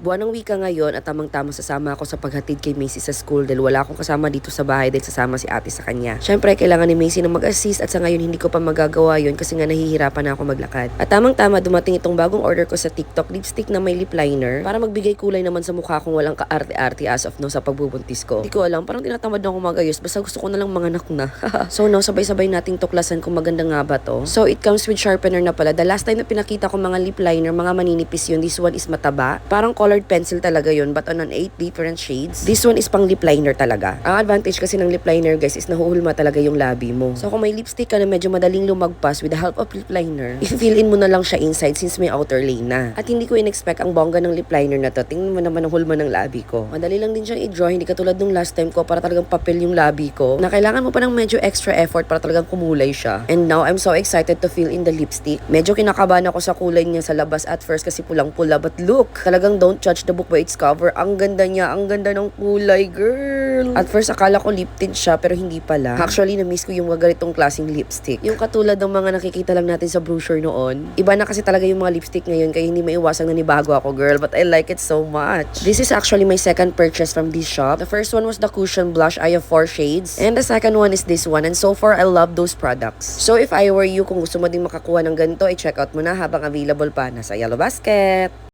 Buwan ng wika ngayon at tamang-tama sasama ako sa paghatid kay Macy sa school dahil wala akong kasama dito sa bahay dahil sasama si ate sa kanya. Syempre, kailangan ni Macy na mag-assist at sa ngayon hindi ko pa magagawa yun kasi nga nahihirapan na ako maglakad. At tamang-tama dumating itong bagong order ko sa TikTok, lipstick na may lip liner para magbigay kulay naman sa mukha kung walang kaarte-arte as of no sa pagbubuntis ko. Hindi ko alam, parang tinatamad na ako magayos basta gusto ko na lang mga na. So no, sabay-sabay nating tuklasan kung maganda nga ba to. So it comes with sharpener na pala. The last time na pinakita ko mga lip liner, mga maninipis yun. This one is mataba. Parang colored pencil talaga yun but on an 8 different shades. This one is pang lip liner talaga. Ang advantage kasi ng lip liner guys is nahuhulma talaga yung labi mo. So kung may lipstick ka na medyo madaling lumagpas with the help of lip liner, i-fill in mo na lang siya inside since may outer lane na. At hindi ko in-expect ang bongga ng lip liner na to. Tingnan mo naman ang hulma ng labi ko. Madali lang din siyang i-draw, hindi katulad nung last time ko para talagang papel yung labi ko na kailangan mo pa ng medyo extra effort para talagang kumulay siya. And now I'm so excited to fill in the lipstick. Medyo kinakabahan ako sa kulay niya sa labas at first kasi pulang-pula but look, talagang don't judge the book by its cover. Ang ganda niya, ang ganda ng kulay, girl. At first akala ko lip tint siya pero hindi pala. Actually na-miss ko yung mga ganitong klaseng lipstick. Yung katulad ng mga nakikita lang natin sa brochure noon. Iba na kasi talaga yung mga lipstick ngayon kaya hindi maiwasang nanibago ako, girl, but I like it so much. This is actually my second purchase from this shop. The first one was the cushion blush. I have 4 shades. And the second one is this one. And so far, I love those products. So if I were you, kung gusto mo din makakuha ng ganito, i-check out mo na habang available pa. Nasa Yellow Basket.